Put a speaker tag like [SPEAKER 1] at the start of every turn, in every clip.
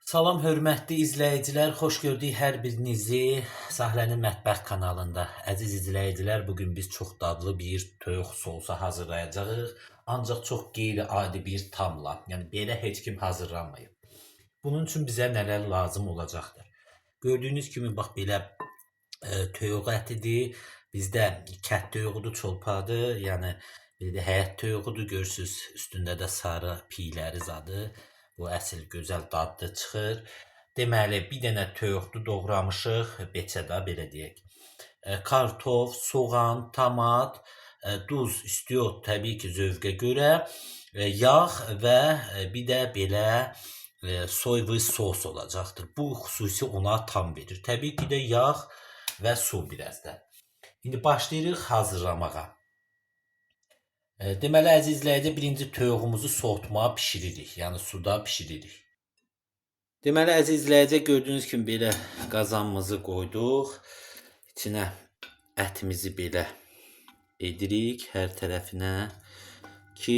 [SPEAKER 1] Salam hörmətli izləyicilər, xoş gördük hər birinizi Sahlənin Mətbəx kanalında. Əziz izləyicilər, bugün biz çox dadlı bir toyuq sousu hazırlayacağıq. Ancaq çox qeyri-adi bir tamla. Yəni belə heç kim hazırlamayıb. Bunun üçün bizə nələr lazım olacaqdır? Gördüyünüz kimi bax belə toyuq ətidir. Bizdə kət toyuğudur, çolpadır. Yəni bir də həyət toyuğudur. Görürsüz, üstündə də sarı piyləri zadı. Bu əsl gözəl dadlı çıxır. Deməli, bir dənə toyuqdu doğramışıq, beçədə belə deyək. Kartof, soğan, tomat, duz istiyor təbii ki zövqə görə, yağ və bir də belə soylu sos olacaqdır. Bu xüsusi ona tam verir. Təbii ki də yağ və su biraz da. İndi başlayırıq hazırlamağa. Deməli, əziz izləyici, birinci toyuğumuzu soğutmağa pişiririk. Yəni suda pişiririk. Deməli, əziz izləyici, gördüyünüz kimi belə qazanımızı qoyduq. İçinə ətimizi belə edirik hər tərəfinə ki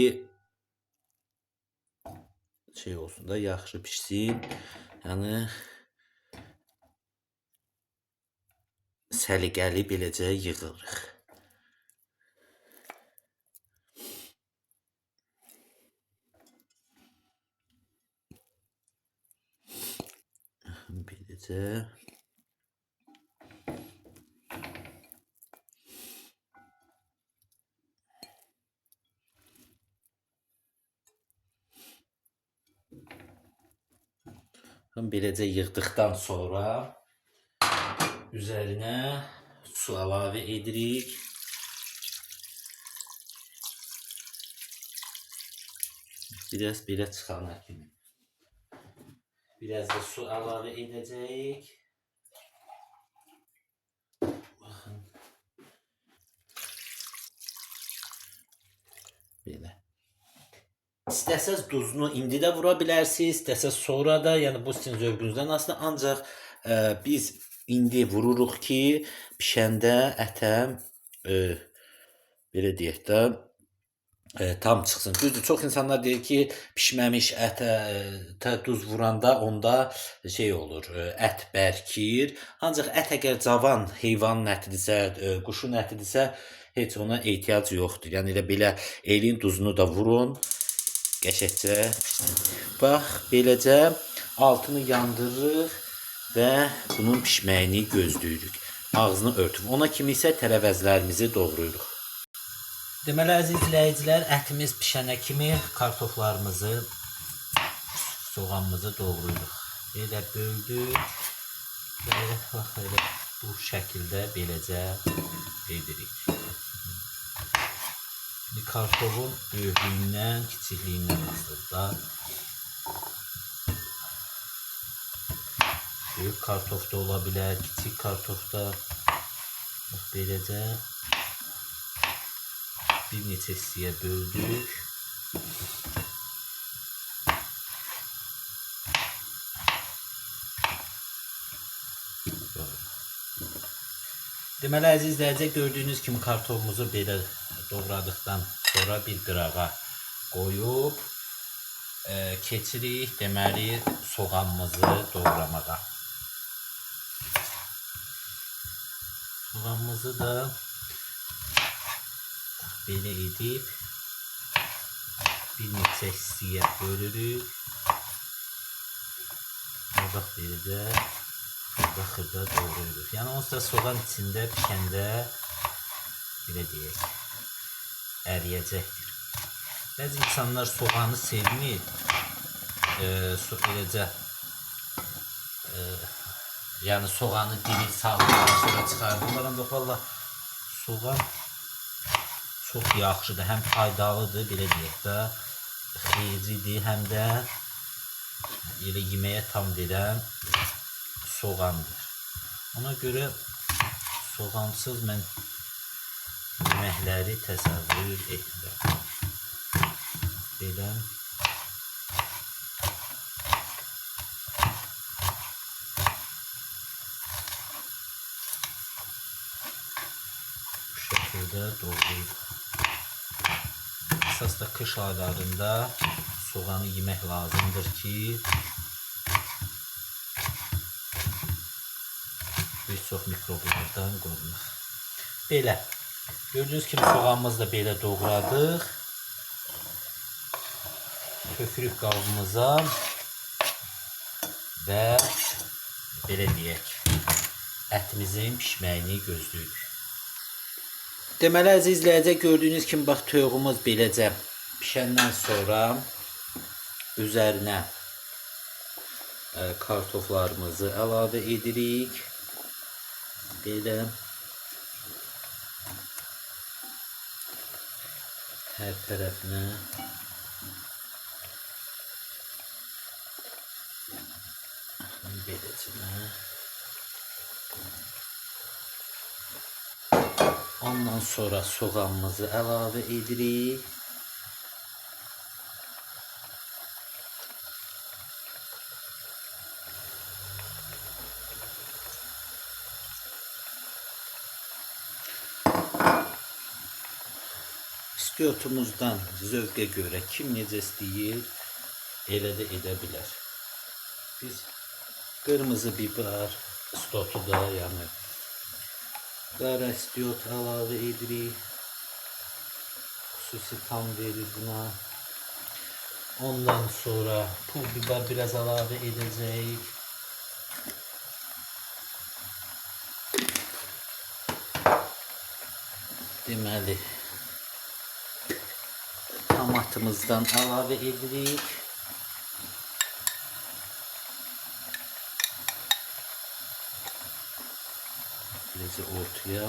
[SPEAKER 1] şey olsun da yaxşı pişsin. Yəni səliqəli beləcə yığırıq. Beləcə yığdıqdan sonra üzərinə su əlavə edirik. Biraz belə çıxana kimi. Biraz da su əlavə edəcəyik. Baxın. Belə. İstəsəz duzunu indi də vura bilərsiniz, istəsəz sonra da, yəni bu sizin zövqünüzdən asılı. Ancaq biz indi vururuq ki, pişəndə ətə belə deyək də tam çıxsın. Düzdür, çox insanlar deyir ki, pişməmiş ətə duz vuranda onda şey olur, ət bərkir. Ancaq ət əgər cavan heyvanın ətidirsə, quşun ətidirsə, heç ona ehtiyac yoxdur. Yəni elə belə elin duzunu da vurun. Qəşəngcə. Bax, beləcə altını yandırırıq və bunun pişməyini gözləyirik. Ağzını örtüb. Ona kimi isə tərəvəzlərimizi doğrayırıq. Deməli, əziz izləyicilər, ətimiz pişənə kimi kartoflarımızı, soğanımızı doğrayırıq. Belə böldük və bax, elə bu şəkildə beləcə edirik. Kartofun böyüklüyündən, kiçikliyindən asılıdır da. Böyük kartof da ola bilər, kiçik kartof da. Bax, beləcə bir neçə hissəyə böldük. Deməli, əziz izləyicilər, gördüyünüz kimi kartofumuzu belə doğradıqdan sonra bir qırağa qoyub keçirik, deməli, soğanımızı doğramağa. Soğanımızı da belə edib bir neçə hissəyə bölürük. Bax, beləcə xırda-xırda doğrayırıq. Yəni, onsuz da soğan içində pişəndə belə deyək, əriyəcəkdir. Bəzi insanlar soğanı sevmir, beləcə yəni soğanı dilib sağlıqdan sonra çıxardırlar. Ancaq valla soğan çox yaxşıdır, həm faydalıdır, belə deyək də, xeyirlidir, həm də elə yeməyə tam verən soğandır. Ona görə soğansız mən yeməkləri təsəvvür etmirəm. Belə bu şəkildə doğrayırıq. Əsas da qış aylarında soğanı yemək lazımdır ki, Bir çox mikroblardan qorunur. Belə. Gördüyünüz kimi soğanımızı da belə doğradıq. Tökürük qabımıza və belə deyək, ətimizin pişməyini gözləyirik. Deməli əziz izləyicilər, gördüyünüz kimi bax toyuğumuz beləcə pişəndən sonra üzərinə kartoflarımızı əlavə edirik. Belə hər tərəfinə beləcə. Ondan sonra soğanımızı əlavə edirik. İstiyotumuzdan zövqə görə kim necə istəyir, elə də edə bilər. Biz qırmızı biber istotu da, yəni qara istiyot əlavə edirik. Xüsusi tam verir buna. Ondan sonra pul biber biraz əlavə edəcəyik. Deməli, tomatımızdan əlavə edirik. Beləcə ortaya.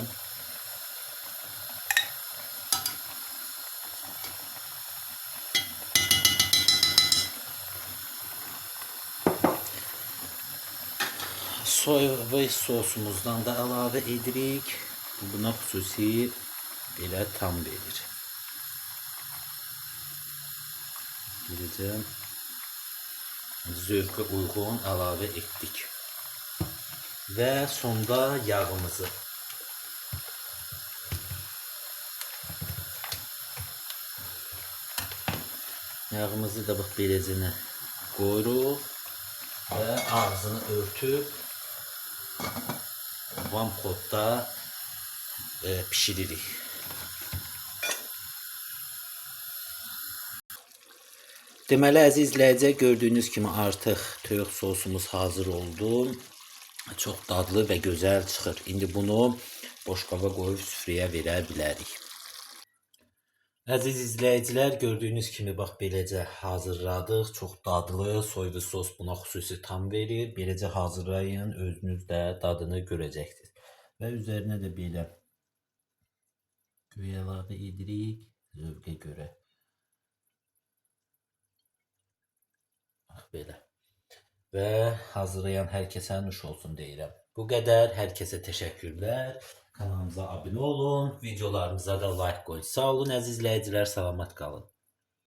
[SPEAKER 1] Soya sosumuzdan da əlavə edirik. Buna xüsusi belə tam verir. Beləcə zövqə uyğun əlavə etdik. Və sonda yağımızı. Yağımızı da bax beləcə qoyuruq və ağzını örtüb vamxodda pişiririk. Deməli əziz izləyicilər, gördüyünüz kimi artıq toyuq sosumuz hazır oldu. Çox dadlı və gözəl çıxır. İndi bunu boşqaba qoyub süfrəyə verə bilərik. Əziz izləyicilər, gördüyünüz kimi bax beləcə hazırladıq. Çox dadlı soylu sos buna xüsusi tam verir. Beləcə hazırlayın, özünüz də dadını görəcəksiniz. Və üzərinə də belə göy əlavə edirik zövqə görə. Bax belə. Və hazırlayan hər kəsə nuş olsun deyirəm. Bu qədər. Hər kəsə təşəkkürlər. Kanalımıza abunə olun. Videolarımıza da like qoyun. Sağ olun əziz izləyicilər. Salamat qalın.